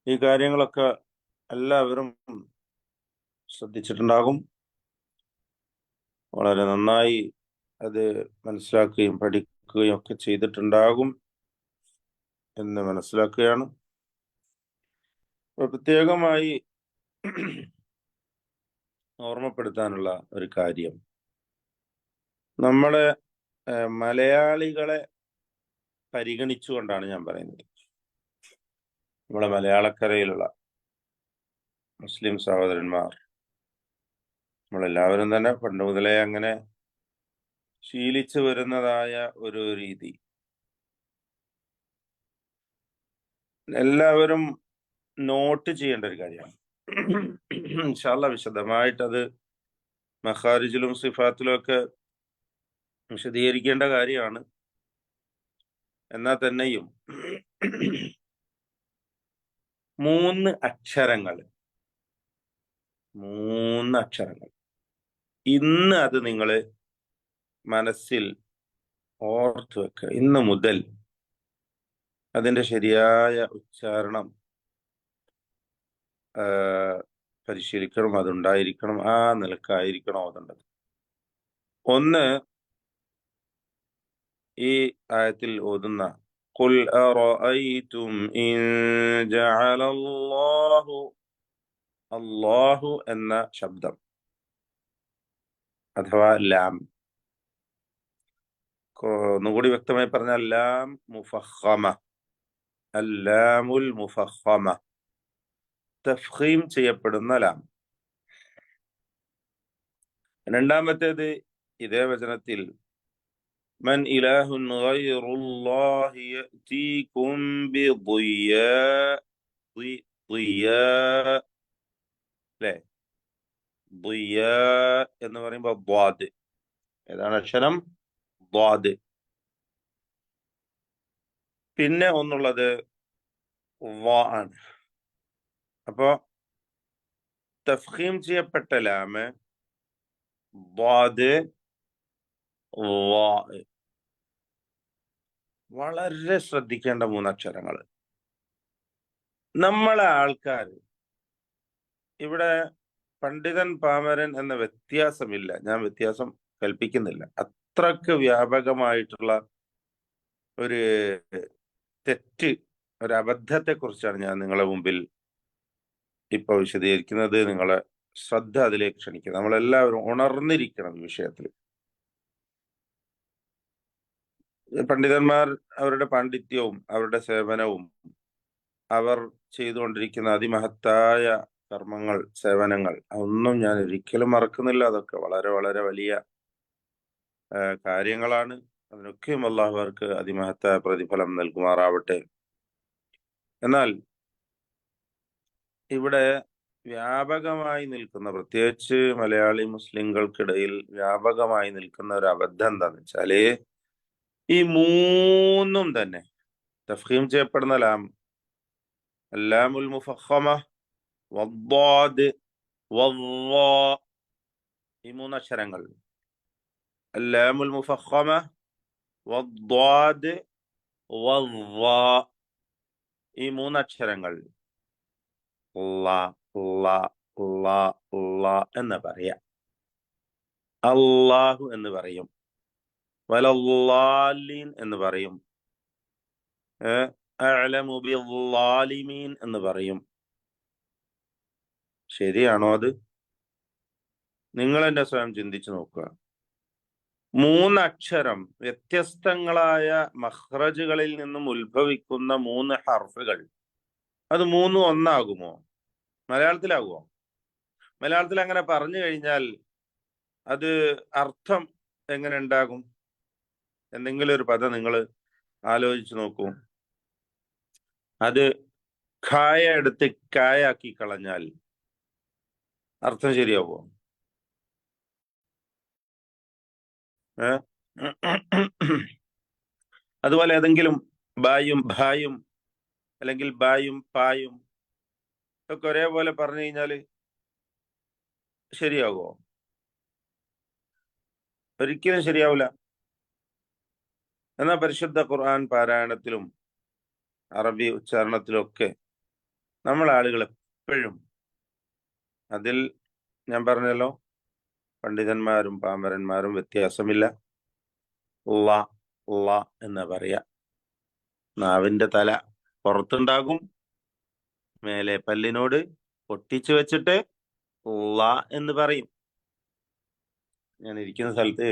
ഈ കാര്യങ്ങളൊക്കെ എല്ലാവരും ശ്രദ്ധിച്ചിട്ടുണ്ടാകും. വളരെ നന്നായി അത് മനസ്സിലാക്കുകയും പഠിക്കുകയും ഒക്കെ ചെയ്തിട്ടുണ്ടാകും എന്ന് മനസ്സിലാക്കുകയാണ്. പ്രത്യേകമായി ഓർമ്മപ്പെടുത്താനുള്ള ഒരു കാര്യം, നമ്മളെ മലയാളികളെ പരിഗണിച്ചുകൊണ്ടാണ് ഞാൻ പറയുന്നത്. നമ്മളെ മലയാളക്കരയിലുള്ള മുസ്ലിം സഹോദരന്മാർ, നമ്മളെല്ലാവരും തന്നെ പണ്ട് മുതലേ അങ്ങനെ ശീലിച്ചു വരുന്നതായ ഒരു രീതി, എല്ലാവരും നോട്ട് ചെയ്യേണ്ട ഒരു കാര്യമാണ്. ഇൻഷാ അല്ലാഹ് വിശദമായിട്ടത് മഖാരിജിലും സിഫാത്തിലും ഒക്കെ വിശദീകരിക്കേണ്ട കാര്യമാണ്. എന്നാൽ തന്നെയും 3 അക്ഷരങ്ങൾ ഇന്ന് അത് നിങ്ങൾ മനസ്സിൽ ഓർത്തു വെക്കുക. ഇന്ന് മുതൽ അതിന്റെ ശരിയായ ഉച്ചാരണം പരിശീലിക്കണം, അതുണ്ടായിരിക്കണം, ആ നിലക്കായിരിക്കണം അതുണ്ടത്. ഒന്ന്, ഈ ആയത്തിൽ ഓതുന്ന ഖുൽ അറഅയ്തും ഇൻ ജഅലല്ലാഹു, അല്ലാഹു എന്ന ശബ്ദം അഥവാ ലാം, ഒന്നുകൂടി വ്യക്തമായി പറഞ്ഞാൽ ലാം മുഫഖമ, അല്ലാമുൽ മുഫഖമ, തഫ്ഖീം ചെയ്യപ്പെടുന്ന ലാം. രണ്ടാമത്തേത് ഇതേ വചനത്തിൽ മൻ ഇലാഹുൻ ഗൈറുല്ലാഹി യഅതീകും ബിദിയാ, ദിയാ, അല്ലേ? ദിയാ എന്ന് പറയുമ്പോൾ ദ്വാദ്, ഏതാണ് അക്ഷരം? ദ്വാദ്. പിന്നെ ഒന്നുള്ളത് വാ ആണ്. അപ്പോ തഫ്ഖീം ചെയ്യപ്പെട്ട ലാമ്, ദ്വാദ്, വാ. വളരെ ശ്രദ്ധിക്കേണ്ട 3 അക്ഷരങ്ങൾ. നമ്മളെ ആൾക്കാർ ഇവിടെ പണ്ഡിതൻ പാമരൻ എന്ന വ്യത്യാസമില്ല, ഞാൻ വ്യത്യാസം കൽപ്പിക്കുന്നില്ല. അത്രക്ക് വ്യാപകമായിട്ടുള്ള ഒരു തെറ്റ്, ഒരു അബദ്ധത്തെ കുറിച്ചാണ് ഞാൻ നിങ്ങളെ മുമ്പിൽ ഇപ്പൊ വിശദീകരിക്കുന്നത്. നിങ്ങളെ ശ്രദ്ധ അതിലേക്ക് ക്ഷണിക്കുക. നമ്മളെല്ലാവരും ഉണർന്നിരിക്കണം ഈ വിഷയത്തിൽ. പണ്ഡിതന്മാർ അവരുടെ പാണ്ഡിത്യവും അവരുടെ സേവനവും അവർ ചെയ്തുകൊണ്ടിരിക്കുന്ന അതിമഹത്തായ കർമ്മങ്ങൾ, സേവനങ്ങൾ, അതൊന്നും ഞാൻ ഒരിക്കലും മറക്കുന്നില്ല. അതൊക്കെ വളരെ വളരെ വലിയ കാര്യങ്ങളാണ്. അതിനൊക്കെയും അല്ലാഹു അവർക്ക് അതിമഹത്തായ പ്രതിഫലം നൽകുമാറാവട്ടെ. എന്നാൽ ഇവിടെ വ്യാപകമായി നിൽക്കുന്ന, പ്രത്യേകിച്ച് മലയാളി മുസ്ലിങ്ങൾക്കിടയിൽ വ്യാപകമായി നിൽക്കുന്ന ഒരു അബദ്ധം എന്താന്ന് വെച്ചാല്, ഈ 3 തന്നെ തഫ്ഖീം ചെയ്യപ്പെടുന്ന ലാം, അല്ലാമുൽ മുഫഖമ, വദ്ദാദ്, വദ്ദാ, ഈ 3 അക്ഷരങ്ങൾ, അല്ലാമുൽ മുഫഖമ, വദ്ദാദ്, വദ്ദാ, ഈ 3 അക്ഷരങ്ങൾ ള ള ള ള എന്ന് പറയാം, അല്ലാഹു എന്ന് പറയും, വലല്ലാലീൻ എന്ന് പറയും, അഅലമു ബിദ്ദാലിമീൻ എന്ന് പറയും. ശരിയാണോ അത്? നിങ്ങൾ എന്നെ സ്വയം ചിന്തിച്ചു നോക്കുക. 3 അക്ഷരം, വ്യത്യസ്തങ്ങളായ മഖ്റജുകളിൽ നിന്നും ഉത്ഭവിക്കുന്ന 3 ഹർഫുകൾ, അത് 3 ഒന്നാകുമോ? മലയാളത്തിലാകുമോ? മലയാളത്തിൽ അങ്ങനെ പറഞ്ഞു കഴിഞ്ഞാൽ അത് അർത്ഥം എങ്ങനെ ഉണ്ടാകും? എന്തെങ്കിലും ഒരു പദം നിങ്ങൾ ആലോചിച്ചു നോക്കൂ. അത് ഖായ എടുത്ത് കായാക്കി കളഞ്ഞാൽ അർത്ഥം ശരിയാവോ? അതുപോലെ ഏതെങ്കിലും ബായും ഭായും അല്ലെങ്കിൽ ബായും പായും ഒക്കെ ഒരേപോലെ പറഞ്ഞു കഴിഞ്ഞാല് ശരിയാവോ? ഒരിക്കലും ശരിയാവില്ല. എന്നാൽ പരിശുദ്ധ ഖുർആൻ പാരായണത്തിലും അറബി ഉച്ചാരണത്തിലും ഒക്കെ നമ്മൾ ആളുകൾ എപ്പോഴും അതിൽ ഞാൻ പറഞ്ഞല്ലോ, പണ്ഡിതന്മാരും പാമരന്മാരും വ്യത്യാസമില്ല. ള ള എന്ന് പറയാ. നാവിന്റെ തല പുറത്തുണ്ടാകും, മേലെ പല്ലിനോട് പൊട്ടിച്ചു വെച്ചിട്ട് ള എന്ന് പറയും. ഞാൻ ഇരിക്കുന്ന സ്ഥലത്ത്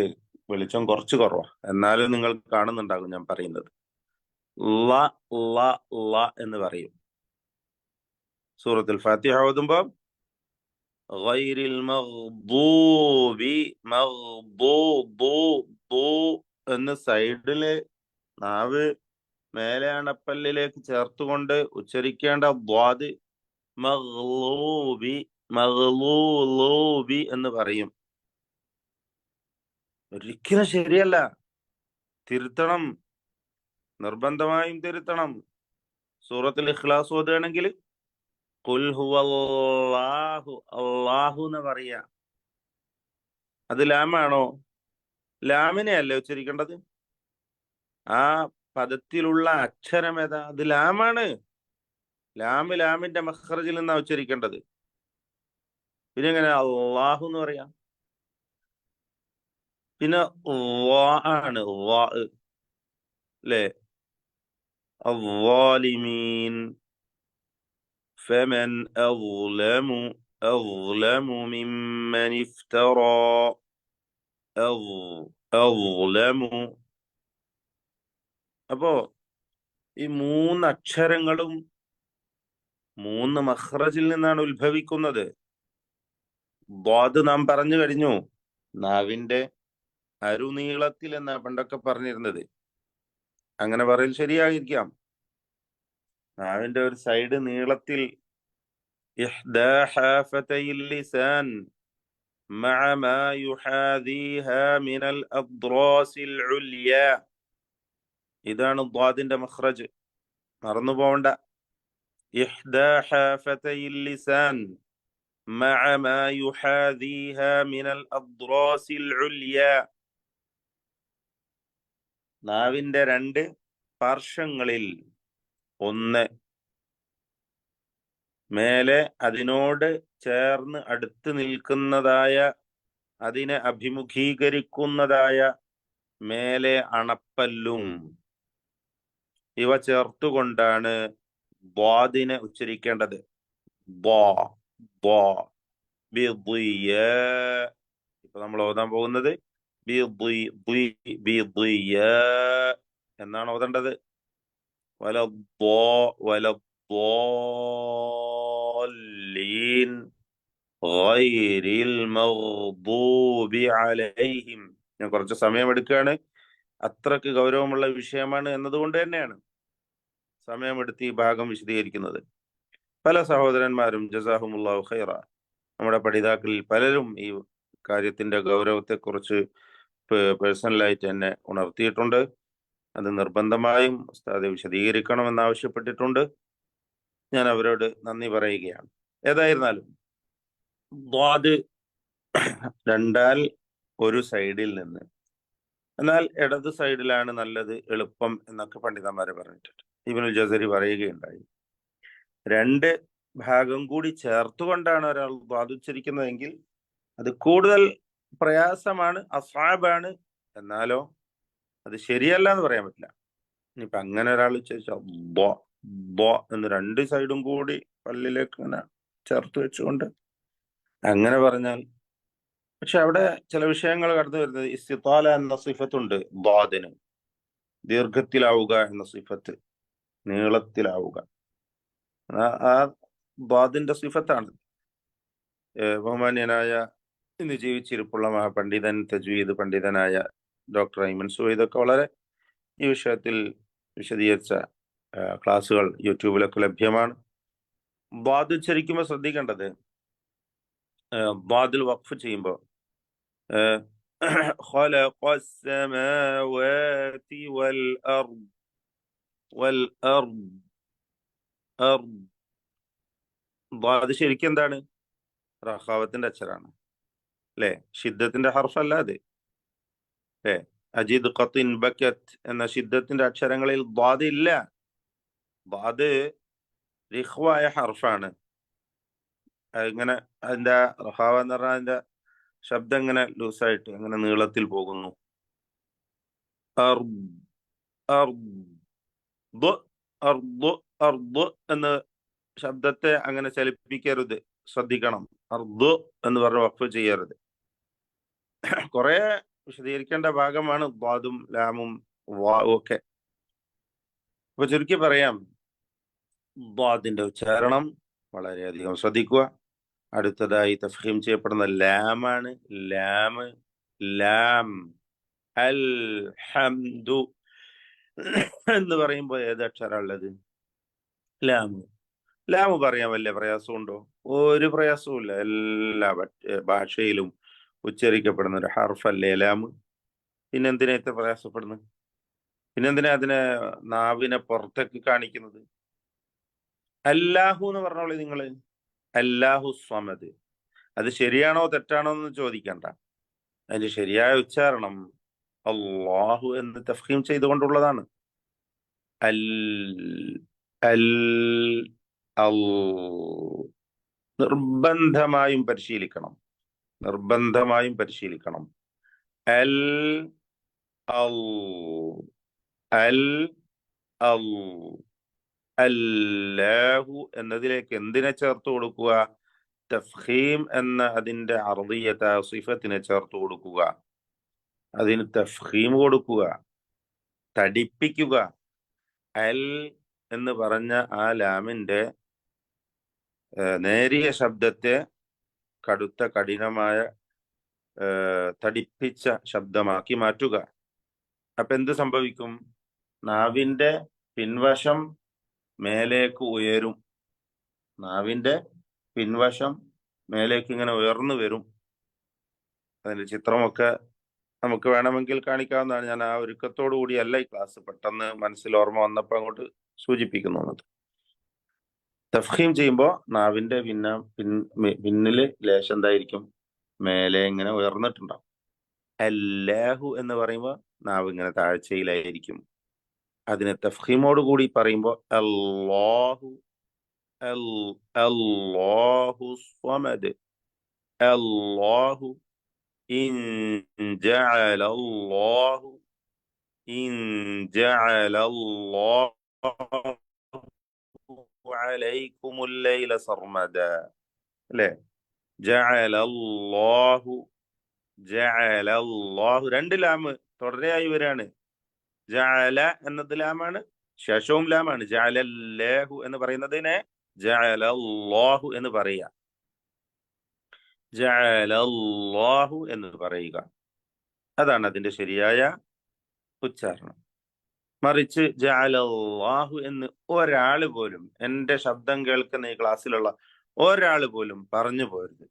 വെളിച്ചം കുറച്ച് കുറവാ, എന്നാലും നിങ്ങൾ കാണുന്നുണ്ടാകും ഞാൻ പറയുന്നത്. ള ള ള എന്ന് പറയും. സൂറത്തുൽ ഫാത്തിഹ ഓതുമ്പോ ഗൈരിൽ മഗ്ദൂബി മഗ്ദൂബു എന്ന് സൈഡില് നാവ് മേലെ അണപ്പല്ലിലേക്ക് ചേർത്തുകൊണ്ട് ഉച്ചരിക്കേണ്ട ദ്വാദ് മഗ്ലൂബി മഗ്ലൂബി എന്ന് പറയും. ഒരിക്കലും ശരിയല്ല, തിരുത്തണം, നിർബന്ധമായും തിരുത്തണം. സൂറത്തുൽ ഇഖ്ലാസ് ഓതുകയാണെങ്കിൽ ഖുൽ ഹുവല്ലാഹു അല്ലാഹു എന്ന് പറയാ. അത് ലാമാണോ? ലാമിനെ അല്ലേ ഉച്ചരിക്കേണ്ടത്? ആ പദത്തിലുള്ള അക്ഷരം ഏതാ? അത് ലാമാണ്. ലാമിന്റെ മഖ്റജിൽ നിന്നാ ഉച്ചരിക്കേണ്ടത്. പിന്നെ എങ്ങനെ അള്ളാഹു എന്ന് പറയാം? പിന്നെ ആണ് അല്ലേ? الظالمين فمن أظلم ممن افترى أظلم. അപ്പോ ഈ 3 അക്ഷരങ്ങളും 3 മഖ്റജിൽ നിന്നാണ് ഉത്ഭവിക്കുന്നത്. ദ്വാദ് നാം പറഞ്ഞു കഴിഞ്ഞു, നാവിന്റെ അരുനീളത്തിൽ എന്നാ പണ്ടൊക്കെ പറഞ്ഞിരുന്നത്. അങ്ങനെ പറയൽ ശരിയായിരിക്കാം. നാവിന്റെ ഒരു സൈഡ് നീളത്തിൽ ഇഹ്ദാ ഹാഫതയിൽ ലിസാൻ മഅ മാ യുഹാദിഹാ മിനൽ അദ്റാസിൽ ഉൽയ. ഇതാണ് ദ്വാദിന്റെ മഖ്റജ്, മറന്നു പോവണ്ട. ഇഹ്ദാ ഹാഫതയിൽ ലിസാൻ മഅ മാ യുഹാദിഹാ മിനൽ അദ്റാസിൽ ഉൽയ. നാവിന്റെ 2 പാർശ്വങ്ങളിൽ ഒന്ന് മേലെ അതിനോട് ചേർന്ന് അടുത്ത് നിൽക്കുന്നതായ, അതിനെ അഭിമുഖീകരിക്കുന്നതായ മേലെ അണപ്പല്ലും, ഇവ ചേർത്തുകൊണ്ടാണ് ദ്വാദിനെ ഉച്ചരിക്കേണ്ടത്. ഇപ്പൊ നമ്മൾ ഓതാൻ പോകുന്നത് എന്നാണ് ഓതേണ്ടത്. വലദ്ദാല്ലീൻ ഗൈരിൽ മഗ്ദൂബി അലൈഹിം. ഞാൻ കുറച്ച് സമയം എടുക്കുകയാണ്, അത്രക്ക് ഗൗരവമുള്ള വിഷയമാണ് എന്നതുകൊണ്ട് തന്നെയാണ് സമയമെടുത്ത് ഈ ഭാഗം വിശദീകരിക്കുന്നത്. പല സഹോദരന്മാരും ജസാഹുമുല്ലാഹു ഖൈറ, നമ്മുടെ പഠിതാക്കളിൽ പലരും ഈ കാര്യത്തിന്റെ ഗൗരവത്തെക്കുറിച്ച് പേഴ്സണലായിട്ട് എന്നെ ഉണർത്തിയിട്ടുണ്ട്. അത് നിർബന്ധമായും ഉസ്താദെ വിശദീകരിക്കണമെന്ന് ആവശ്യപ്പെട്ടിട്ടുണ്ട്. ഞാൻ അവരോട് നന്ദി പറയുകയാണ്. ഏതായിരുന്നാലും ദ്വാദ് 2 ഒരു സൈഡിൽ നിന്ന്, എന്നാൽ ഇടത് സൈഡിലാണ് നല്ലത്, എളുപ്പം എന്നൊക്കെ പണ്ഡിതന്മാര് പറഞ്ഞിട്ടുണ്ട്. ഇബ്നുൽ ജസരി പറയുകയുണ്ടായി, 2 ഭാഗം കൂടി ചേർത്തുകൊണ്ടാണ് ഒരാൾ ദ്വാദ് ഉച്ചരിക്കുന്നതെങ്കിൽ അത് കൂടുതൽ പ്രയാസമാണ്, അസ്വാബാണ്. എന്നാലോ അത് ശരിയല്ല എന്ന് പറയാൻ പറ്റില്ല. ഇനിയിപ്പൊ അങ്ങനെ ഒരാൾ ഉച്ചരിച്ചാൽ എന്ന് 2 സൈഡും കൂടി പല്ലിലേക്ക് ഇങ്ങനെ ചേർത്ത് വെച്ചുകൊണ്ട് അങ്ങനെ പറഞ്ഞാൽ, പക്ഷെ അവിടെ ചില വിഷയങ്ങൾ കടന്നു വരുന്നത്. ഇസ്തിത്താല എന്ന സിഫത്തുണ്ട് ദ്വാദിന്, ദീർഘത്തിലാവുക എന്ന സിഫത്ത്, നീളത്തിലാവുക. ആ ദ്വാദിന്റെ സിഫത്താണ്. ബഹുമാന്യനായ ഇന്ന് ജീവിച്ചിരിപ്പുള്ള മഹാപണ്ഡിതൻ, തജ്വീദ് പണ്ഡിതനായ ഡോക്ടർ ഐമൻ സുവൈദൊക്കെ വളരെ ഈ വിഷയത്തിൽ വിശദീകരിച്ച ക്ലാസ്സുകൾ യൂട്യൂബിലൊക്കെ ലഭ്യമാണ്. ദ്വാദ് ഉച്ചരിക്കുമ്പോൾ ശ്രദ്ധിക്കേണ്ടത്, ദ്വാദിൽ വഖഫ് ചെയ്യുമ്പോൾ ദ്വാദ് ശരിക്കും എന്താണ്? റഖാവത്തിന്റെ അക്ഷരാണ് അല്ലെ? ഷിദ്ദത്തിന്റെ ഹർഫല്ല അത് അല്ലെ? അജിദ് ഖത്തിൻ ബക്കത്ത് എന്ന ഷിദ്ദത്തിന്റെ അക്ഷരങ്ങളിൽ ദ്വാദ് ഇല്ല. ദ്വാദ് റിഹ്വായ ഹർഫാണ്. ഇങ്ങനെ അതിന്റെ റഹാവ എന്ന് പറഞ്ഞാൽ അതിന്റെ ശബ്ദം ഇങ്ങനെ ലൂസായിട്ട് അങ്ങനെ നീളത്തിൽ പോകുന്നു. അർദ് അർദ് അർദ് അർദ് എന്ന് ശബ്ദത്തെ അങ്ങനെ ചലിപ്പിക്കരുത്, ശ്രദ്ധിക്കണം. അർദ് എന്ന് പറഞ്ഞ് വഖഫ് ചെയ്യരുത്. കുറെ വിശദീകരിക്കേണ്ട ഭാഗമാണ് ദ്വാദും ലാമും വാവും ഒക്കെ. അപ്പൊ ചുരുക്കി പറയാം, ദ്വാദിന്റെ ഉച്ചാരണം വളരെയധികം ശ്രദ്ധിക്കുക. അടുത്തതായി തഫ്ഹീം ചെയ്യപ്പെടുന്ന ലാമാണ്. ലാം ലാം അൽ ഹംദു എന്ന് പറയുമ്പോൾ ഏത് അക്ഷരം ഉള്ളത്? ലാമ്. ലാമ് പറയാൻ വല്ല പ്രയാസമുണ്ടോ? ഒരു പ്രയാസവും ഇല്ല. എല്ലാ ഭാഷയിലും ഉച്ചരിക്കപ്പെടുന്ന ഒരു ഹർഫല്ലേ ലാമ്. പിന്നെന്തിനാ ഇത്ര പ്രയാസപ്പെടുന്നത്? പിന്നെന്തിനാ അതിനെ നാവിനെ പുറത്തേക്ക് കാണിക്കുന്നത്? അല്ലാഹു എന്ന് പറഞ്ഞോളൂ നിങ്ങള്. അല്ലാഹു സ്വമദ്. അത് ശരിയാണോ തെറ്റാണോ എന്ന് ചോദിക്കണ്ട. അതിന്റെ ശരിയായ ഉച്ചാരണം അല്ലാഹു എന്ന് തഫ്ഹീം ചെയ്തുകൊണ്ടുള്ളതാണ്. അൽ അൽ അൽ നിർബന്ധമായും പരിശീലിക്കണം. നിർബന്ധമായും പരിശീലിക്കണം. അൽ അൽ അൽ അൽ അല്ലാഹു എന്നതിലേക്ക് എന്തിനെ ചേർത്ത് കൊടുക്കുക? തഫ്ഹീം എന്ന അതിന്റെ അർദിയത സിഫത്തിനെ ചേർത്ത് കൊടുക്കുക. അതിന് തഫ്ഹീം കൊടുക്കുക, തടിപ്പിക്കുക. അൽ എന്ന് പറഞ്ഞ ആ ലാമിന്റെ നേരിയ ശബ്ദത്തെ കടുത്ത കഠിനമായ തടിപ്പിച്ച ശബ്ദമാക്കി മാറ്റുക. അപ്പൊ എന്ത് സംഭവിക്കും? നാവിന്റെ പിൻവശം മേലേക്ക് ഉയരും. നാവിന്റെ പിൻവശം മേലേക്ക് ഇങ്ങനെ ഉയർന്നു വരും. അതിന്റെ ചിത്രമൊക്കെ നമുക്ക് വേണമെങ്കിൽ കാണിക്കാവുന്നതാണ്. ഞാൻ ആ ഒരുക്കത്തോടു കൂടിയല്ല ഈ ക്ലാസ്, പെട്ടെന്ന് മനസ്സിൽ ഓർമ്മ വന്നപ്പോൾ അങ്ങോട്ട് സൂചിപ്പിക്കുന്നു. തഫ്ഹീം ചെയ്യുമ്പോൾ നാവിന്റെ പിന്നില് ലേശം എന്തായിരിക്കും? മേലെ ഇങ്ങനെ ഉയർന്നിട്ടുണ്ടാവും. അല്ലാഹു എന്ന് പറയുമ്പോൾ നാവ് ഇങ്ങനെ താഴ്ചയിലായിരിക്കും. അതിനെ തഫ്ഹീമോട് കൂടി പറയുമ്പോൾ അല്ലാഹു അല്ലാഹു സ്വമദ് അല്ലാഹു ഇൻ ജഅലല്ലാഹു അലൈക്കുമുൽ ലൈല സർമദ. അല്ലേ? ജഅലല്ലാഹു ജഅലല്ലാഹു രണ്ട് ലാമ് തുടരെയായി വരാണ്. ജഅല എന്നത് ലാമാണ്, ശേഷവും ലാമാണ്. ജഅലല്ലാഹു എന്ന് പറയുന്നതിനെ ജഅലല്ലാഹു എന്ന് പറയുക. ജഅലല്ലാഹു എന്ന് പറയുക, അതാണ് അതിന്റെ ശരിയായ ഉച്ചാരണം. മറിച്ച് ജഅലല്ലാഹു എന്ന് ഒരാള് പോലും, എന്റെ ശബ്ദം കേൾക്കുന്ന ഈ ക്ലാസ്സിലുള്ള ഒരാള് പോലും പറഞ്ഞു പോരുത്.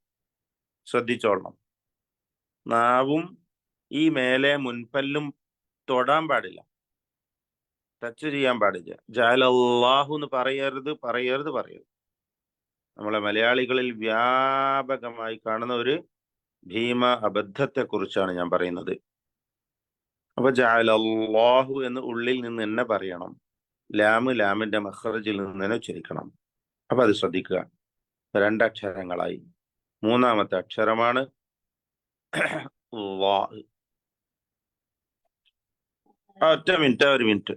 ശ്രദ്ധിച്ചോളണം. നാവും ഈ മേലെ മുൻപല്ലും തൊടാൻ പാടില്ല, ടച്ച് ചെയ്യാൻ പാടില്ല. ജഅലല്ലാഹു എന്ന് പറയരുത്. നമ്മളെ മലയാളികളിൽ വ്യാപകമായി കാണുന്ന ഒരു ഭീമ അബദ്ധത്തെ കുറിച്ചാണ് ഞാൻ പറയുന്നത്. അപ്പൊ ജഅലല്ലാഹു എന്ന് ഉള്ളിൽ നിന്ന് തന്നെ പറയണം. ലാമിന്റെ മഖ്റജിൽ നിന്ന് തന്നെ ഉച്ചരിക്കണം. അപ്പൊ അത് ശ്രദ്ധിക്കുക. രണ്ടക്ഷരങ്ങളായി. മൂന്നാമത്തെ അക്ഷരമാണ് ളാ. ഒരു മിനിറ്റ്.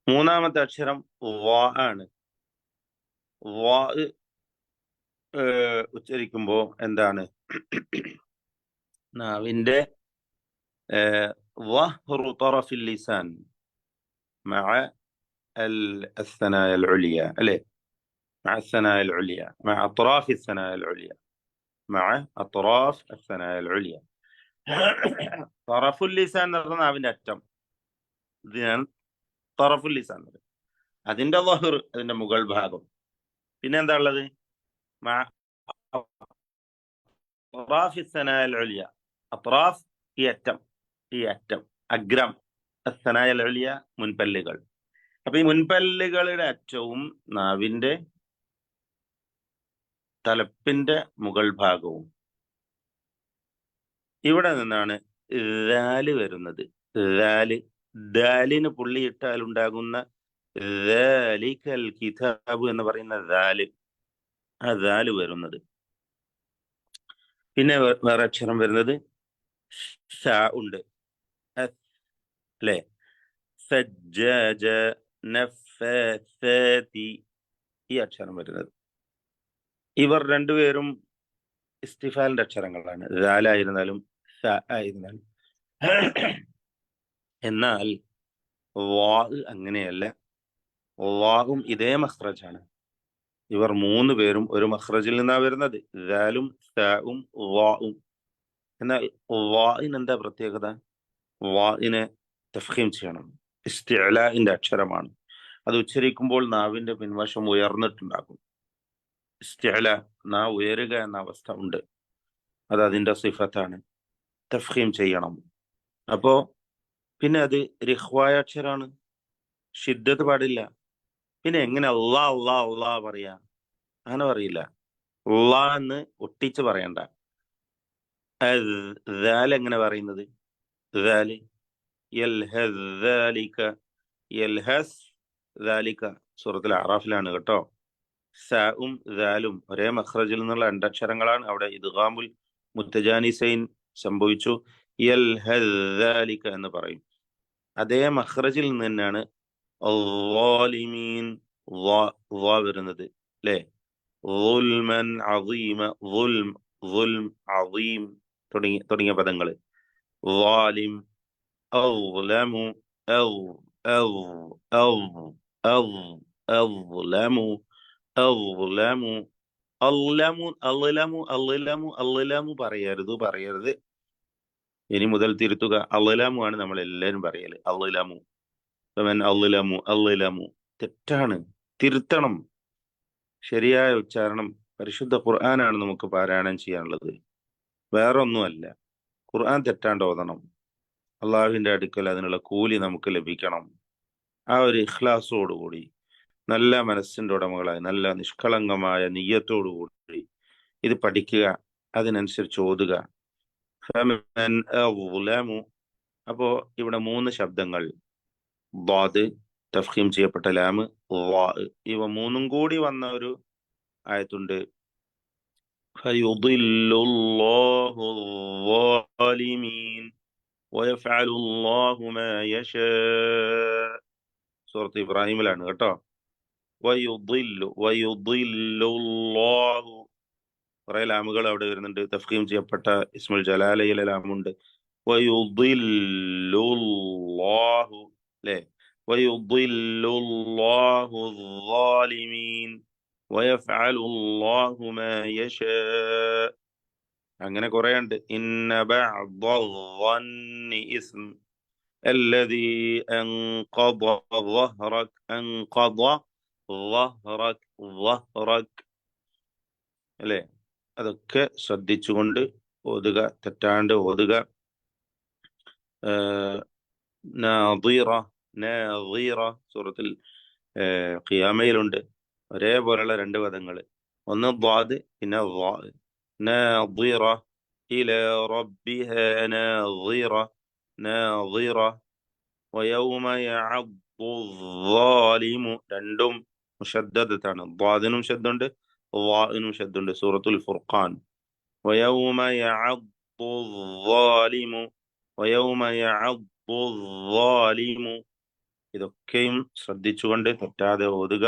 മൂന്നാമത്തെ അക്ഷരം വാ ആണ്. വാ ഉച്ചരിക്കുമ്പോ എന്താണ്? നാവിന്റെ ظهر طرف اللسان مع الثنايا العليا. أليه؟ مع الثنايا العليا، مع أطراف الثنايا العليا، مع أطراف الثنايا العليا. طرف اللسان എന്ന് പറഞ്ഞാൽ നാവിന്റെ അറ്റം. ഇതിനാണ് طرف اللسان. അതിന്റെ ظهر, അതിന്റെ മുകൾ ഭാഗം. പിന്നെ എന്താ ഉള്ളത്? مع أطراف الثنايا العليا. أطراف ഈ അറ്റം അഗ്രം. الثنايا العليا മുൻപല്ലുകൾ. അപ്പൊ ഈ മുൻപല്ലുകളുടെ അറ്റവും നാവിന്റെ തലപ്പിന്റെ മുകൾ ഭാഗവും. ഇവിടെ നിന്നാണ് ദാല് വരുന്നത്. ദാലിന് പുള്ളിയിട്ടാൽ ഉണ്ടാകുന്ന ദാലിക്കൽ കിതാബ് എന്ന് പറയുന്ന ആ ദാല് വരുന്നത്. പിന്നെ വേറെ അക്ഷരം വരുന്നത് സ ഉണ്ട്, അല്ലേ? സജ്ജാജ, നഫ്ഫാത്തി, ഈ അക്ഷരം വരുന്നത്. ഇവർ രണ്ടുപേരും ഇസ്തിഫാലിന്റെ അക്ഷരങ്ങളാണ്, ദാലായിരുന്നാലും സ ആയിരുന്നാലും. എന്നാൽ വാ അങ്ങനെയല്ല. വാവും ഇതേ മഖ്റജാണ്. ഇവർ മൂന്ന് പേരും ഒരു മഖ്റജിൽ നിന്നാണ് വരുന്നത്, ദാലും സാവും വാവും. എന്നാൽ വാഇന് എന്താ പ്രത്യേകത? വാഇനെ തഫ്ഖീം ചെയ്യണം. ഇസ്തിഅലാഇന്റെ അക്ഷരമാണ്. അത് ഉച്ചരിക്കുമ്പോൾ നാവിന്റെ പിൻവശം ഉയർന്നിട്ടുണ്ടാകും. ഇസ്തിഅല, നാവ് ഉയരുക എന്ന അവസ്ഥ ഉണ്ട്. അത് അതിന്റെ സിഫത്താണ്. തഫ്ഖീം ചെയ്യണം. അപ്പോ പിന്നെ അത് റിഖ്വായ അക്ഷരാണ്, ഷിദ്ദത്ത് പാടില്ല. പിന്നെ എങ്ങനെ അള്ളാ അള്ളാ അള്ളാ പറയാ? അങ്ങനെ പറയില്ല. അള്ളാ എന്ന് ഒട്ടിച്ച് പറയണ്ട. ദാൽ എങ്ങനെ പറയുന്നത്? ദാല് യൽഹസ് ദാലിക, യൽഹസ് ദാലിക സൂറത്തുൽ അറാഫിലാണ് കേട്ടോ. സാഉം ദാലും ഒരേ മഖ്റജിൽ നിന്നുള്ള രണ്ടക്ഷരങ്ങളാണ്. അവിടെ ഇദ്ഗാമുൽ മുത്തജാനിസൈൻ സംഭവിച്ചു. യൽഹസ് ദാലിക എന്ന് പറയും. അതേ മഖ്റജിൽ നിന്ന് തന്നെയാണ് വരുന്നത്, അല്ലേ? ളുൽമൻ അദീമ, ളുൽം അദീം തുടങ്ങിയ പദങ്ങൾ. ളാലിം, അളമു, അളമു, അള്ളമു പറയരുത്. ഇനി മുതൽ തിരുത്തുക. അള്ളമു ആണ് നമ്മൾ എല്ലാവരും പറയല്. അള്ളമു തെറ്റാണ്, തിരുത്തണം. ശരിയായ ഉച്ചാരണം പരിശുദ്ധ ഖുർആനാണ് നമുക്ക് പാരായണം ചെയ്യാനുള്ളത്, വേറെ ഒന്നുമല്ല. ഖുർആൻ തെറ്റാണ്ട് ഓതണം. അള്ളാഹുവിന്റെ അടുക്കൽ അതിനുള്ള കൂലി നമുക്ക് ലഭിക്കണം. ആ ഒരു ഇഖ്ലാസോടുകൂടി, നല്ല മനസ്സിന്റെ ഉടമകളായി, നല്ല നിഷ്കളങ്കമായ നിയ്യത്തോടുകൂടി ഇത് പഠിക്കുക, അതിനനുസരിച്ച് ഓതുക. അപ്പോ ഇവിടെ മൂന്ന് ശബ്ദങ്ങൾ, ളാദ്, തഫ്ഖീം ചെയ്യപ്പെട്ട ലാമ്, ളാ, ഇവ മൂന്നും കൂടി വന്ന ഒരു ആയത്തുണ്ട്. ഫയുദില്ലുല്ലാഹു الظالمين ويفعل الله ما يشاء. സൂറത്ത് ഇബ്രാഹിമിലാണ് കേട്ടോ. വയുദില്ലുല്ലാഹു, കുറെ ലാമുകൾ അവിടെ വരുന്നുണ്ട്. തഫ്ഖീം ചെയ്യപ്പെട്ട ഇസ്മുൽ ജലാലയിലെ ലാമുണ്ട്. വയുദില്ലുല്ലാഹു, അല്ലേ? വയുദില്ലുല്ലാഹു الظالمين ويفعل الله ما يشاء. അങ്ങനെ കുറെ ഉണ്ട്. ഇന്ന ബഅദ ഇസ്ം الذي أنقض ظهرك അല്ലേ? അതൊക്കെ ശ്രദ്ധിച്ചുകൊണ്ട് ഓതുക, തെറ്റാണ്ട് ഓതുക. നാദീറ സൂറത്തിൽ ഖിയാമയിലുണ്ട് ഒരേപോലുള്ള രണ്ട് പദങ്ങൾ. ഒന്ന് ദ്വാദ്, പിന്നെ നാദിറ ഇലാ റബ്ബിഹാ നാദിറ വയൗമ യഅദ്ദു الظالم. രണ്ടും മുശദ്ദദത്താണ്. ദ്വാദിനും ശദ്ദുണ്ട്, ളാഇനും ശദ്ദുണ്ട്. സൂറത്തുൽ ഫുർഖാൻ. വയൗമ യഅദ്ദു الظالم വയൗമ യഅദ്ദു الظالم. ഇതൊക്കെയും ശ്രദ്ധിച്ചുകൊണ്ട് തെറ്റാതെ ഓതുക.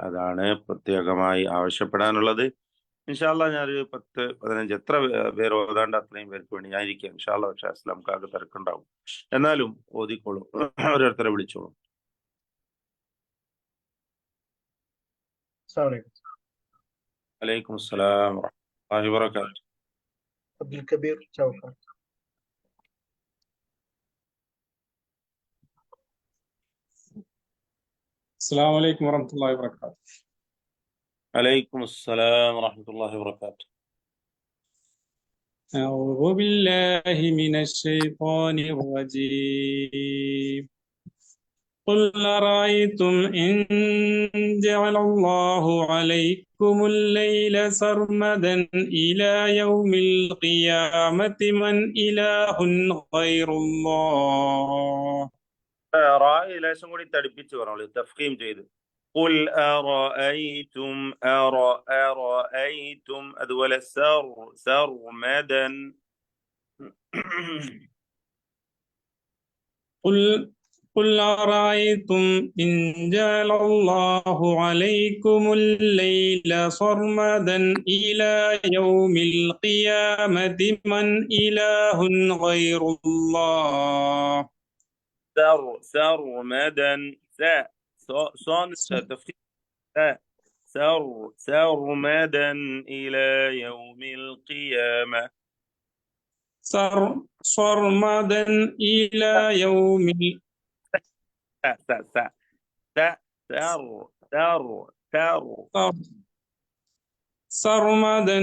അതാണ് പ്രത്യേകമായി ആവശ്യപ്പെടാനുള്ളത്. ഇൻഷാ അല്ലാഹ് ഞാനൊരു 10-15 എത്ര പേര് ഓതാണ്ട് അത്രയും പേർക്ക് വേണ്ടി ഞാനിരിക്കാം ഇൻഷാ അല്ലാഹ്. പക്ഷേ നമുക്ക് ആകെ തിരക്കുണ്ടാവും. എന്നാലും ഓതിക്കോളൂ, ഓരോരുത്തരെ വിളിച്ചോളൂ. വലൈക്കും അസ്സലാം വറഹ്മത്തുള്ളാഹി വബറകാതുഹു. അബ്ദുൽ കബീർ ചൗക്കാട്. السلام عليكم ورحمة الله وبركاته. عليكم السلام ورحمة الله وبركاته. أعوذ بالله من الشيطان الرجيم. قل أرأيتم إن جعل الله عليكم الليل سرمدا إلى يوم القيامة من إله غير الله. റായി ലേശം കൂടി തടിപ്പിച്ച് പറഞ്ഞോളൂ, തഫ്ഖീം ചെയ്ത്. ഖുൽ അറഅയ്തും അറഅയ്തും, അതുപോലെ സർമദൻ. قل أرأيتم إن جعل الله عليكم الليل سرمدا إلى يوم القيامة من إله غير الله. സർമദൻ صون تفخيم سرمدا إلى يوم القيامة. سرمدا إلى يوم سرمدا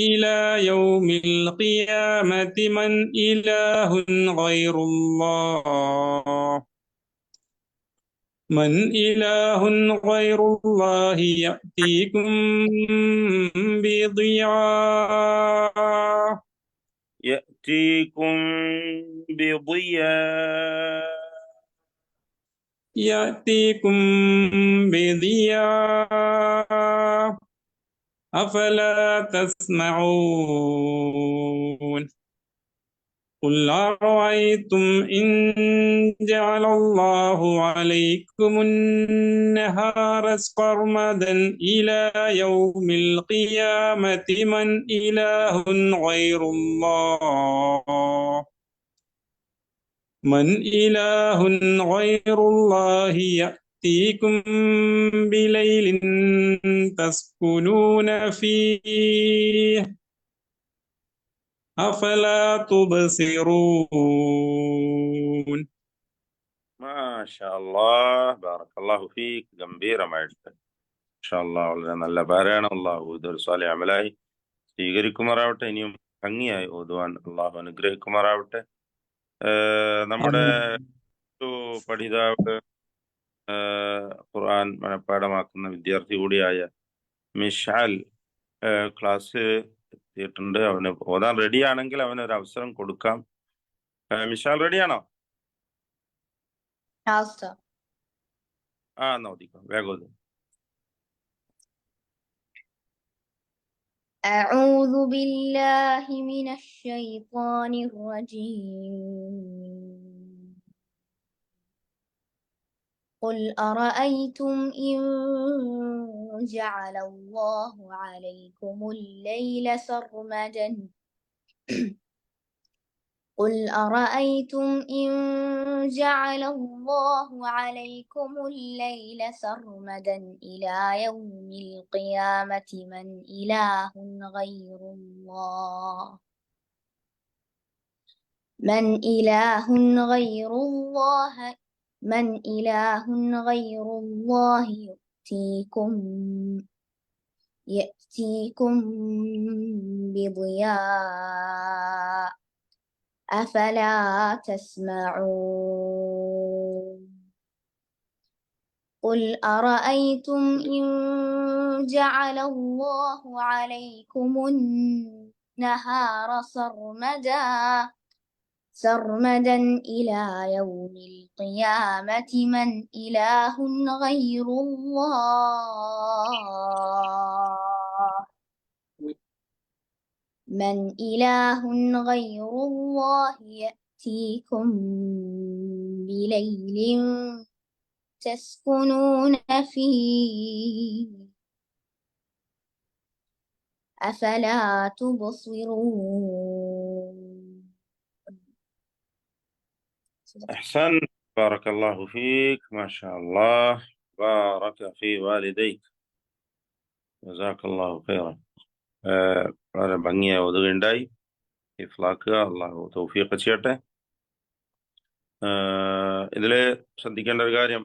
إلى يوم القيامة من إله غير الله. من إله غير الله يأتيكم بضياء. يأتيكم بضياء. يأتيكم بضياء أفلا تسمعون. قل أرأيتم إن جعل الله عليكم النهار سرمدا إلى يوم القيامة من إله غير الله. من إله غير الله يأتيكم بليل تسكنون فيه أفلا تبصرون. മാഷാ അല്ലാഹ്, ബാറക്കല്ലാഹു ഫീക്ക്. ഗംഭീരമായിട്ട് മാഷാ അല്ലാഹ്, വളരെ നല്ല പാരായണം. അല്ലാഹു ഇതൊരു സ്വാലിഹ് അമലായി സ്വീകരിക്കുമാറാവട്ടെ. ഇനിയും ഭംഗിയായി ഓതുവാൻ അല്ലാഹു അനുഗ്രഹിക്കുമാറാവട്ടെ. നമ്മുടെ പഠിതാവ്, ഖുർആൻ മനഃപ്പാഠമാക്കുന്ന വിദ്യാർത്ഥി കൂടിയായ മിഷാൽ ക്ലാസ് എത്തിയിട്ടുണ്ട്. അവന് ഓതാൻ റെഡിയാണെങ്കിൽ അവനൊരു അവസരം കൊടുക്കാം. മിഷാൽ റെഡിയാണോ? എന്നാ ഓദിക്കോ, വേഗം ഓതു. أعوذ بالله من الشيطان الرجيم. قل أرأيتم إن جعل الله عليكم الليل سرمدا قل أرأيتم إن جعل الله عليكم الليل سرمدا إلى يوم القيامة من إله غير الله. من إله غير الله من إله غير الله يأتيكم بضياء أفلا تسمعون. قل أرأيتم إن جعل الله عليكم النهار سرمدا إلى يوم القيامة من إله غير الله. من إله غير الله يأتيكم بليل تسكنون فيه أفلا تبصرون. أحسن، بارك الله فيك، ما شاء الله، بارك في والديك، جزاك الله خيرا. വളരെ ഭംഗിയായി ഒതുകയുണ്ടായി. ഇഫ്ലാക്കുക, അള്ളാഹു തൗഫീഖ് ചെയ്യട്ടെ. ഇതില് ശ്രദ്ധിക്കേണ്ട ഒരു കാര്യം,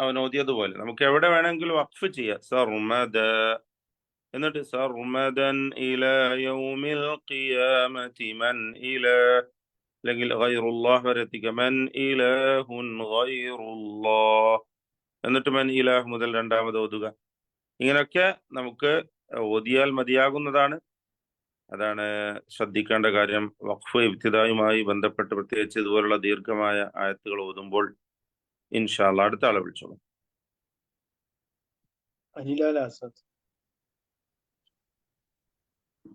അവൻ ഓതിയതുപോലെ നമുക്ക് എവിടെ വേണമെങ്കിലും വഖഫ് ചെയ്യാം. സർമദ എന്നിട്ട് സർമദൻ ഇലാ യൗമിൽ ഖിയാമത്തി മൻ ഇലാ അല്ലെങ്കിൽ ഗൈറുല്ലാഹ് വരെ എത്തിക്കുക. മൻ ഇലാഹുൻ ഗൈറുല്ലാഹ്, എന്നിട്ട് മൻ ഇലാഹ് മുതൽ രണ്ടാമത് ഓതുക. ഇങ്ങനെയൊക്കെ നമുക്ക് ഓതിയാൽ മതിയാകുന്നതാണ്. അതാണ് ശ്രദ്ധിക്കേണ്ട കാര്യം. വഖഫ് ഇബ്തിദായുമായി ബന്ധപ്പെട്ട് പ്രത്യേകിച്ച് ഇതുപോലുള്ള ദീർഘമായ ആയത്തുകൾ ഓതുമ്പോൾ ഇൻഷാ അല്ലാഹ് അടുത്ത ആളെ വിളിച്ചോളൂ. അനിലാൽ ആസാദ്.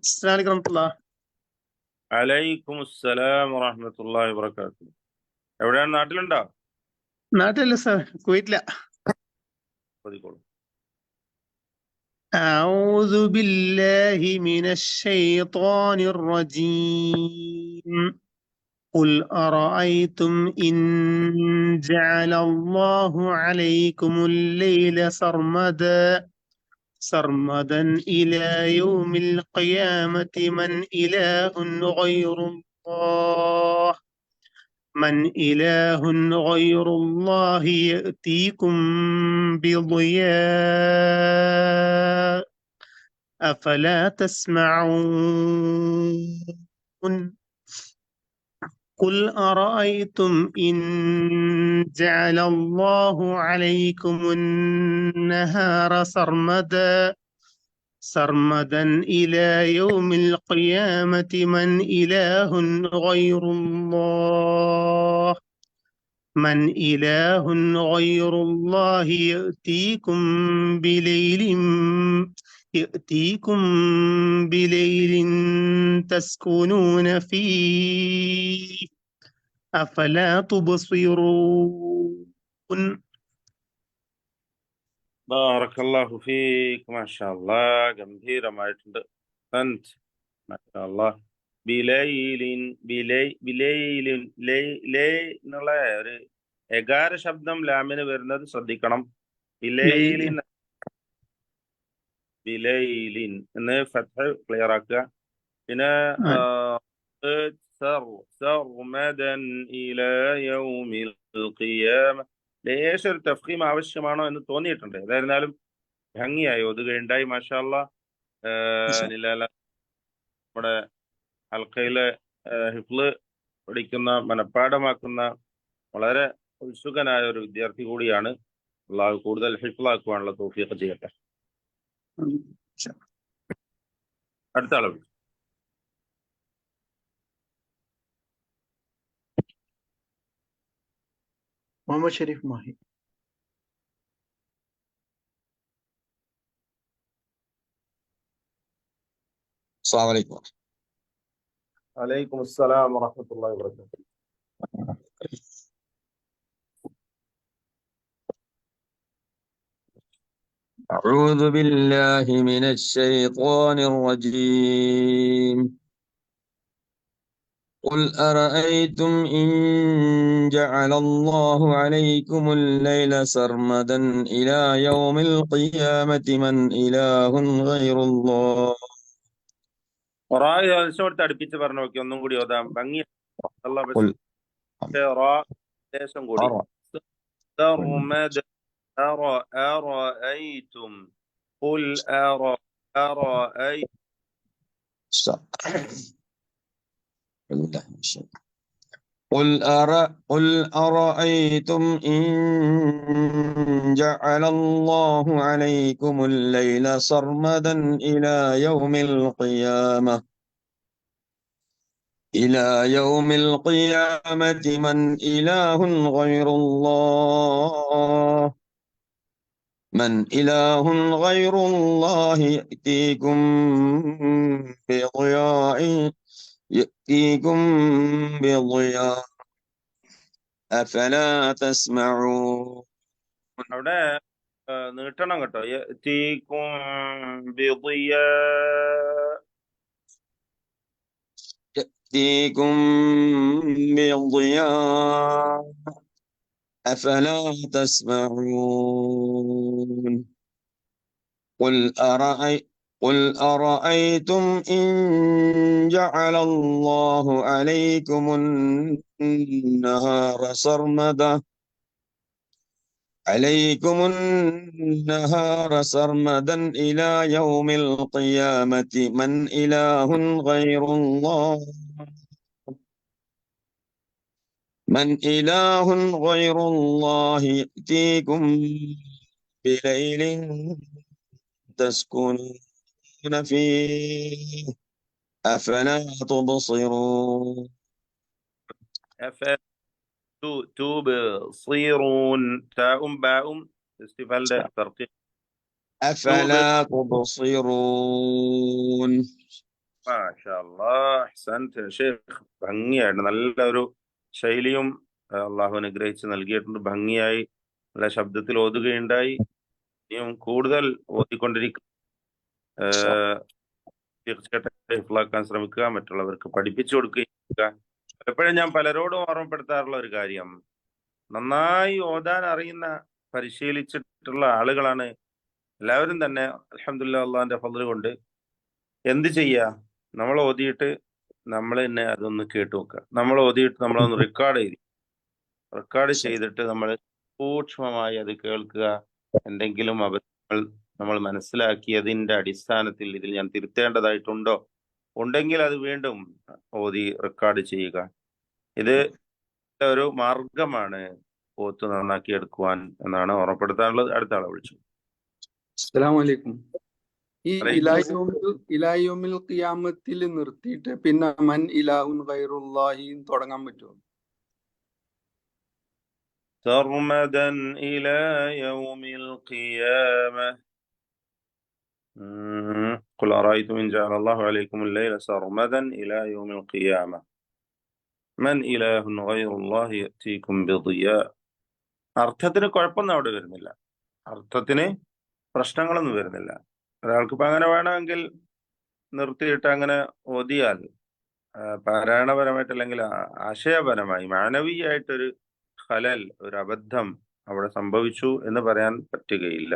അസ്സലാമു അലൈക്കും വറഹ്മത്തുള്ളാഹി. അലൈക്കും അസ്സലാം വറഹ്മത്തുള്ളാഹി വബറകാതുഹു. എവിടെയാണ്? നാട്ടിലുണ്ടോ? നാട്ടിലല്ല സാർ, കുവൈറ്റില. ഓതിക്കോളൂ. أعوذ بالله من الشيطان الرجيم. قل أرأيتم إن جعل الله عليكم الليل سرمدا إلى يوم القيامة من إله غير الله يأتيكم بضياء أفلا تسمعون. قل أرأيتم إن جعل الله عليكم النهار سرمدا إلى يوم القيامة من إله غير الله يأتيكم بليل تسكنون فيه أفلا تبصرون. ബാറക്കല്ലാഹു ഫീക്. മാഷാ അല്ലാഹ്, ഗംഭീരമായിട്ടുണ്ട്. മാഷാ അല്ലാഹ്. ബിലൈലിൻ ബിലൈലിൻ ലേ എന്നുള്ള ഒരു എകാര ശബ്ദം ലാമിന് വരുന്നത് ശ്രദ്ധിക്കണം. ബിലൈലിൻ ബിലൈലിൻ എന്ന് ഫത്ഹ ക്ലിയർ ആക്കുക. പിന്നെ സർമദൻ ഇലാ യൗമിൽ ഖിയാമ, ലേശൊരു തഫ്ഖീം ആവശ്യമാണോ എന്ന് തോന്നിയിട്ടുണ്ട്. ഏതായിരുന്നാലും ഭംഗിയായി ഒതുകയുണ്ടായി. മാഷാ അല്ലാഹ്. നമ്മുടെ ഹൽക്കയിലെ ഹിഫ്ള് പഠിക്കുന്ന, മനഃപ്പാഠമാക്കുന്ന വളരെ ഉത്സുകനായ ഒരു വിദ്യാർത്ഥി കൂടിയാണ്. അള്ളാഹു കൂടുതൽ ഹിഫ്ളാക്കുവാനുള്ള തൗഫീഖ് ചെയ്യട്ടെ. അടുത്ത ആളെ വിളിച്ചു. മുഹമ്മദ് ഷരീഫ് മാഹി. അസ്സലാമു അലൈക്കും. അലൈക്കും അസ്സലാം വറഹ്മത്തുള്ളാഹി വബറകാതുഹു. أعوذ بالله من الشيطان الرجيم. قل أرأيتم إن جعل الله عليكم الليل سرمدا إلى يوم القيامة من إله غير الله. അടുപ്പിച്ച് പറഞ്ഞു നോക്കി. ഒന്നും കൂടി ഓതാം. ഭംഗി قل ദേശം കൂടി. أرأيتم قل أرأيتم. قل أرأيتم إن جعل الله عليكم الليل سرمدا إلى يوم القيامة من إله غير الله يأتيكم بضياء أفلا تسمعون. അവിടെ നീട്ടണം കേട്ടോ. يأتيكم بضياء أفلا تسمعون. قل أرأيتم إن جعل الله عليكم النهار سرمدا إلى يوم القيامة من إله غير الله من إله غير الله يأتيكم بليل تسكنون فيه أفلا تبصرون تبصرون تاء باء ഇസ്തിഫാലിന്റെ തർക്കീബ് أفلا تبصرون മാഷാ അല്ലാഹ് അഹ്സൻത് ഷേഖ്. ഭംഗിയായിട്ട് നല്ലൊരു ശൈലിയും അള്ളാഹു അനുഗ്രഹിച്ച് നൽകിയിട്ടുണ്ട്. ഭംഗിയായി നല്ല ശബ്ദത്തിൽ ഓതുകയുണ്ടായി. ഇനിയും കൂടുതൽ ഓതിക്കൊണ്ടിരിക്കുക, തീർച്ചയായിട്ടും ഹിഫ്ളാക്കാൻ ശ്രമിക്കുക, മറ്റുള്ളവർക്ക് പഠിപ്പിച്ചു കൊടുക്കുക. പലപ്പോഴും ഞാൻ പലരോടും ഓർമ്മപ്പെടുത്താറുള്ള ഒരു കാര്യം, നന്നായി ഓതാൻ അറിയുന്ന പരിശീലിച്ചിട്ടുള്ള ആളുകളാണ് എല്ലാവരും തന്നെ. അൽഹംദുലില്ലാഹ് അള്ളാഹിന്റെ ഫദ്ല് കൊണ്ട് എന്ത് ചെയ്യുക, നമ്മൾ ഓതിയിട്ട് നമ്മൾ തന്നെ അതൊന്ന് കേട്ടു നോക്കുക. നമ്മൾ ഓതിയിട്ട് നമ്മളൊന്ന് റെക്കോർഡ് ചെയ്തിട്ട് നമ്മൾ സൂക്ഷ്മമായി അത് കേൾക്കുക. എന്തെങ്കിലും അബദ്ധങ്ങൾ നമ്മൾ മനസ്സിലാക്കിയതിന്റെ അടിസ്ഥാനത്തിൽ ഇതിൽ ഞാൻ തിരുത്തേണ്ടതായിട്ടുണ്ടോ, ഉണ്ടെങ്കിൽ അത് വീണ്ടും ഓതി റെക്കോർഡ് ചെയ്യുക. ഇത് ഒരു മാർഗമാണ് ഓത്ത് നന്നാക്കി എടുക്കുവാൻ എന്നാണ് ഓർമ്മപ്പെടുത്താനുള്ളത്. അടുത്ത ആളെ വിളിച്ചു. അസ്സലാമു അലൈക്കും. ഈ അലൈക്കും. ഇലായോമിൽ ഖിയാമത്തിൽ നിർത്തിയിട്ട് പിന്നെ മൻ ഇലാഹുൻ ഗൈറുല്ലാഹി തുടങ്ങാൻ പറ്റുമോ? സർമദൻ ഇലാ യൗമിൽ ഖിയാമ ഖുൽ അറഅയ്തും ഇൻ ജഅല അല്ലാഹു അലൈക്കും അൽ-ലൈല സർമദൻ ഇലാ യൗമിൽ ഖിയാമ മൻ ഇലാഹുൻ ഗൈറുല്ലാഹി യഅതീകും ബിദിയാ. അർത്ഥത്തിന് കുഴപ്പമൊന്നും അവിടെ വരുന്നില്ല, അർത്ഥത്തിന് പ്രശ്നങ്ങളൊന്നും വരുന്നില്ല. ഒരാൾക്ക് ഇപ്പൊ അങ്ങനെ വേണമെങ്കിൽ നിർത്തിയിട്ട് അങ്ങനെ ഓതിയാൽ പാരായണപരമായിട്ട് അല്ലെങ്കിൽ ആശയപരമായി മാനവീയായിട്ടൊരു ഖലൽ, ഒരു അബദ്ധം അവിടെ സംഭവിച്ചു എന്ന് പറയാൻ പറ്റുകയില്ല.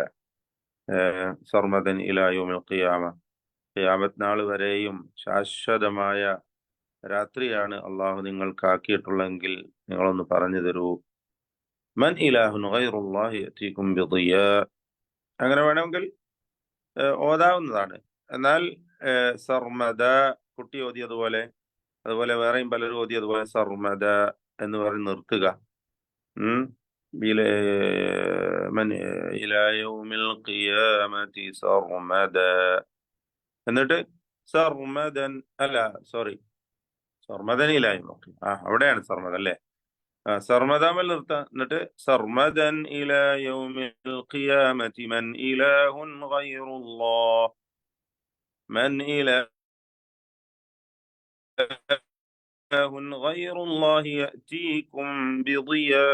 സർമദൻ ഇലാ യൗമിൽ ഖിയാമ, ഖിയാമത്ത് നാൾ വരെയും ശാശ്വതമായ രാത്രിയാണ് അള്ളാഹു നിങ്ങൾക്കാക്കിയിട്ടുള്ളെങ്കിൽ നിങ്ങളൊന്ന് പറഞ്ഞു തരൂ. മൻ ഇലാഹുൻ ഗൈറുല്ലാഹി യഅതീകും ബിദിയാ, അങ്ങനെ വേണമെങ്കിൽ ഓതാവുന്നതാണ്. എന്നാൽ സർമദ കുട്ടി ഓതിയതുപോലെ, അതുപോലെ വേറെയും പലരും ഓതിയതുപോലെ സർമദ എന്ന് പറഞ്ഞ് നിർത്തുക. മൻ ഇലാ യൗമിൽ ഖിയാമത്തി സർമദ, എന്നിട്ട് സർമദൻ അല്ല സോറി സർമദൻ ഇലാ യൗമിൽ അവിടെയാണ് സർമദ അല്ലേ, സർമദാമൽ നിർത്താം. എന്നിട്ട് സർമദൻ ഇലാ യൗമിൽ ഖിയാമത്തി മൻ ഇലാഹുൻ ഗൈറുല്ലാഹ് മൻ ഇലാഹുൻ ഗൈറുല്ലാഹി യഅതീകും ബിദിയാ.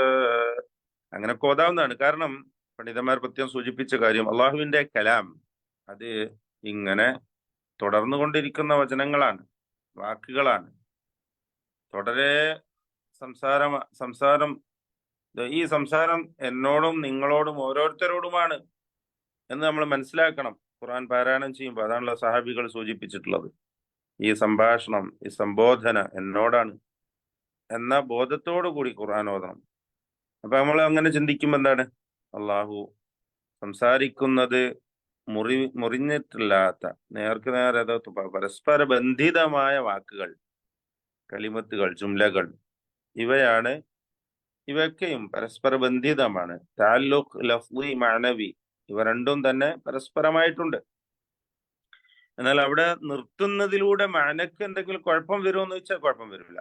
അങ്ങനെ ഓതാവുന്നതാണ്. കാരണം പണ്ഡിതന്മാർ പ്രത്യേകം സൂചിപ്പിച്ച കാര്യം, അള്ളാഹുവിന്റെ കലാം അത് ഇങ്ങനെ തുടർന്നുകൊണ്ടിരിക്കുന്ന വചനങ്ങളാണ്, വാക്കുകളാണ്. തുടരെ സംസാരം ഈ സംസാരം എന്നോടും നിങ്ങളോടും ഓരോരുത്തരോടുമാണ് എന്ന് നമ്മൾ മനസ്സിലാക്കണം. ഖുർആൻ പാരായണം ചെയ്യുമ്പോൾ അതാണല്ലോ സഹാബികൾ സൂചിപ്പിച്ചിട്ടുള്ളത്. ഈ സംഭാഷണം, ഈ സംബോധന എന്നോടാണ് എന്ന ബോധത്തോടു കൂടി ഖുർആൻ ഓതണം. അപ്പൊ നമ്മൾ അങ്ങനെ ചിന്തിക്കുമ്പോൾ എന്താണ്, അള്ളാഹു സംസാരിക്കുന്നത് മുറിഞ്ഞിട്ടില്ലാത്ത നേർക്ക് നേരെ പരസ്പര ബന്ധിതമായ വാക്കുകൾ, കലിമത്തുകൾ, ജുംലകൾ, ഇവയൊക്കെയും പരസ്പര ബന്ധിതമാണ്. തഅല്ലുഖ് ലഫ്ളി മഅനവി, ഇവ രണ്ടും തന്നെ പരസ്പരമായിട്ടുണ്ട്. എന്നാൽ അവിടെ നിർത്തുന്നതിലൂടെ മഅനക്ക് എന്തെങ്കിലും കുഴപ്പം വരുമെന്ന് വെച്ചാൽ കുഴപ്പം വരില്ല.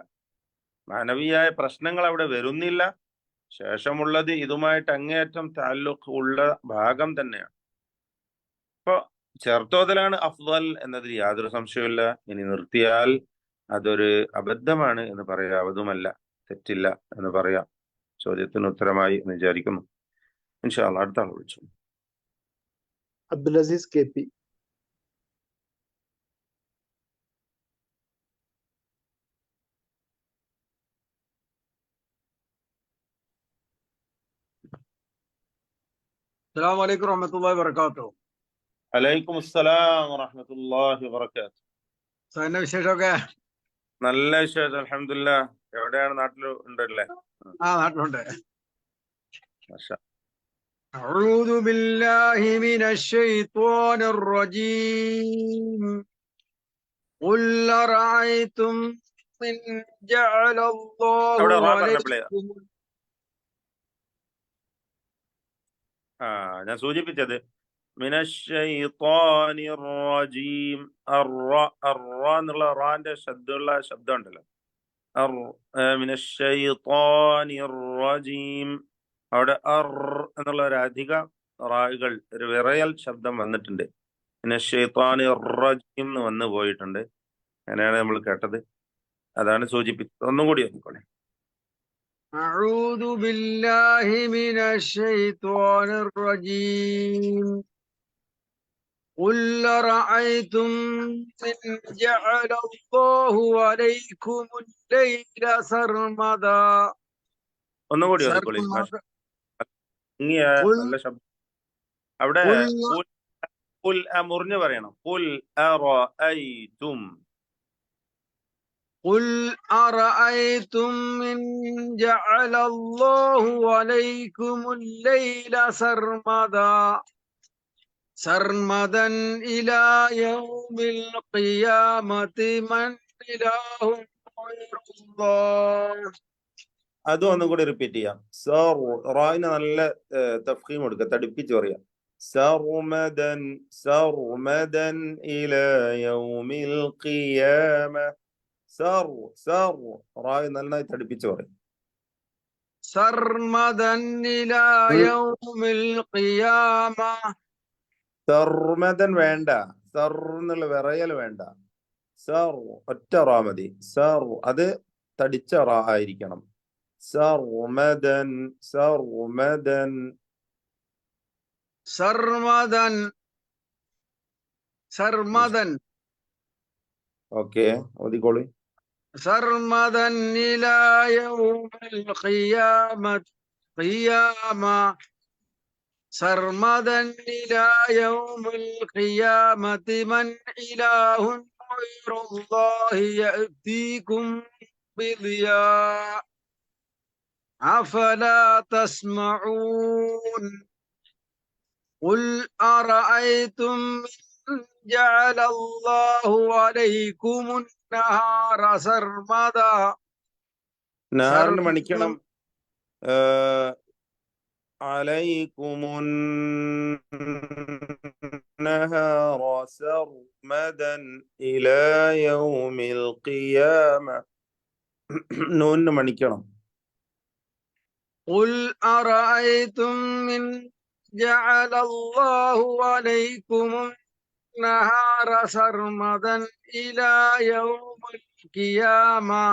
മാനവീയായ പ്രശ്നങ്ങൾ അവിടെ വരുന്നില്ല. ശേഷമുള്ളത് ഇതുമായിട്ട് അങ്ങേയറ്റം തഅല്ലുഖ് ഉള്ള ഭാഗം തന്നെയാണ്. ഇപ്പൊ ചേർത്തോതലാണ് അഫ്ളൽ എന്നതിൽ യാതൊരു സംശയമില്ല. ഇനി നിർത്തിയാൽ അതൊരു അബദ്ധമാണ് എന്ന് പറയാവതുമല്ല, തെറ്റില്ല എന്ന് പറയാം. ചോദ്യത്തിന് ഉത്തരമായി എന്ന് വിചാരിക്കുന്നു. ഇൻഷാ അല്ലാഹ് അടുത്ത ആൾ വിളിച്ചു. Abdul Aziz K P. അസ്സലാമു അലൈക്കും വറഹ്മത്തുള്ളാഹി വബറകാതുഹു. അലൈക്കും അസ്സലാം വറഹ്മത്തുള്ളാഹി വബറകാതുഹു. സാറിന്റെ വിശേഷമൊക്കെ? നല്ല വിശേഷം, അൽഹംദുലില്ലാ. എവിടെയാണ്? നാട്ടിൽ ഉണ്ടല്ലേ? നാട്ടിലുണ്ട്. മാഷാ. أعوذ بالله من الشيطان الرجيم قل أرأيتم من جعل الله അവിടെ റാ പറഞ്ഞപ്പോഴേ عليكم ഞാൻ സൂചിപ്പിച്ചത് മിനശ്ശൈത്വാനിർ റജീം എന്നുള്ള റാന്റെ ശബ്ദമുള്ള ശബ്ദം ഉണ്ടല്ലോ, മിനശ്ശൈത്വാനിർ റജീം, അവിടെ എന്നുള്ള ഒരു അധിക റാകൾ ഒരു വിറയൽ ശബ്ദം വന്നിട്ടുണ്ട്. മിനശ്ശൈത്വാനിർ റജീം എന്ന് വന്നു പോയിട്ടുണ്ട്. അങ്ങനെയാണ് നമ്മൾ കേട്ടത്. അതാണ് സൂചിപ്പിച്ചത്. ഒന്നും കൂടി നോക്കിക്കോളെ. أعوذ بالله من الشيطان الرجيم قل رأيتم من جعل الله عليكم الليل سرمدا ഒന്നും കൂടി നോക്കിക്കോളെ. നല്ല ശബ്ദം. അവിടെ മുറിഞ്ഞു പറയണം. قل أرأيتم قل أرأيتم من جعل الله عليكم الليل سرمدا إلى يوم القيامة من إله غير الله. അതും ഒന്നും കൂടി റിപ്പീറ്റ് ചെയ്യാം. റായിന് നല്ല തഫ്ഖീം കൊടുക്കുക, തടിപ്പിച്ച് പറയാം. സർമദൻ ഇലാ യൗമിൽ ഖിയാമ. റായി നന്നായി തടിപ്പിച്ച് പറയും. സർമദൻ ഇലാ യൗമിൽ ഖിയാമ. സർമദൻ വേണ്ട, സർ എന്നുള്ള വിറയൽ വേണ്ട. ഒറ്റ റാ മതി. അത് തടിച്ച റാ ആയിരിക്കണം. സർമദൻ ഓക്കെ, ഓതിക്കോളി. സർമദൻ ഇലാ യൗമിൽ ഖിയാമ സർമദൻ ഇലാ യൗമിൽ ഖിയാമത്തി മൻ ഇലാഹുൻ ഗൈറുല്ലാഹി യഅതീകും ബിദിയാ അഫലാ തസ്മഊൻ ഖുൽ അറഅയ്തും جعل الله عليكم النهار سرمدا. നാറിന് മണിക്കണം. عليكم النهار سرمدا إلى يوم القيامة. നൂന് മണിക്കണം. قل أرأيتم من جعل الله عليكم النهار سرمدا إلى يوم القيامة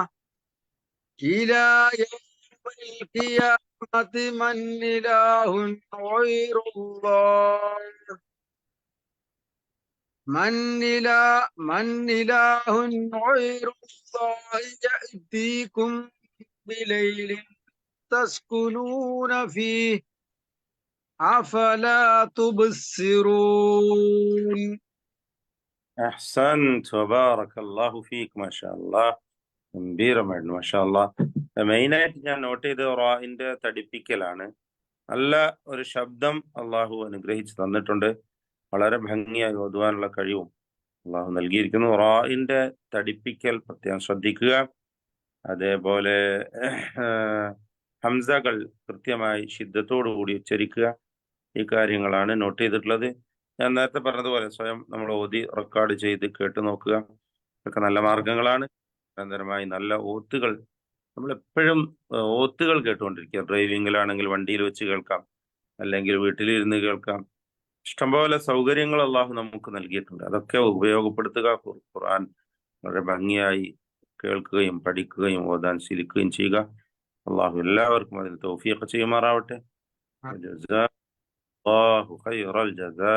من إله غير الله من إله غير الله يأتيكم بليل تسكنون فيه أفلا تبصرون. أحسنت وبارك الله فيك. ما شاء الله. ഗംഭീരമായിരുന്നു. മാഷാ അല്ലാഹ്. മെയിനായിട്ട് ഞാൻ നോട്ട് ചെയ്ത റാഇന്റെ തടിപ്പിക്കലാണ്. നല്ല ഒരു ശബ്ദം അള്ളാഹു അനുഗ്രഹിച്ച് തന്നിട്ടുണ്ട്. വളരെ ഭംഗിയായി ഓതുവാനുള്ള കഴിവും അള്ളാഹു നൽകിയിരിക്കുന്നു. റാഇന്റെ തടിപ്പിക്കൽ പ്രത്യേകം ശ്രദ്ധിക്കുക. അതേപോലെ ഹംസകൾ കൃത്യമായി ശിദ്ദത്തോടു കൂടി ഉച്ചരിക്കുക. ഈ കാര്യങ്ങളാണ് നോട്ട് ചെയ്തിട്ടുള്ളത്. ഞാൻ നേരത്തെ പറഞ്ഞതുപോലെ സ്വയം നമ്മൾ ഓതി റെക്കോർഡ് ചെയ്ത് കേട്ടു നോക്കുക. ഇതൊക്കെ നല്ല മാർഗങ്ങളാണ്. നിരന്തരമായി നല്ല ഓത്തുകൾ, നമ്മളെപ്പോഴും ഓത്തുകൾ കേട്ടുകൊണ്ടിരിക്കുക. ഡ്രൈവിങ്ങിലാണെങ്കിൽ വണ്ടിയിൽ വെച്ച് കേൾക്കാം, അല്ലെങ്കിൽ വീട്ടിലിരുന്ന് കേൾക്കാം. ഇഷ്ടംപോലെ സൗകര്യങ്ങൾ അള്ളാഹു നമുക്ക് നൽകിയിട്ടുണ്ട്. അതൊക്കെ ഉപയോഗപ്പെടുത്തുക. ഖുർആൻ വളരെ ഭംഗിയായി കേൾക്കുകയും പഠിക്കുകയും ഓതാൻ ശീലിക്കുകയും ചെയ്യുക. അള്ളാഹു എല്ലാവർക്കും അതിന് തൗഫീഖ് ചെയ്യുമാറാവട്ടെ. ജസാഅല്ലാഹു ഖൈറൽ ജസാ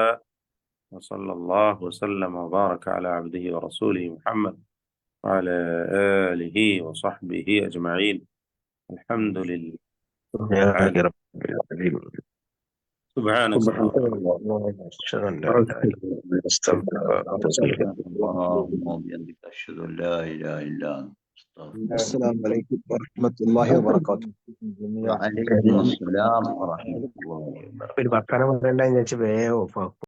വസല്ലല്ലാഹു വസല്ലമ വബാറക അലാ അബ്ദിഹി വറസൂലിഹി മുഹമ്മദ് وعلى آله وصحبه أجمعين. الحمد لله. سبحانك اللهم وبحمدك أشهد أن لا إله إلا أنت. السلام عليكم ورحمة الله وبركاته. وعليكم السلام ورحمة الله وبركاته.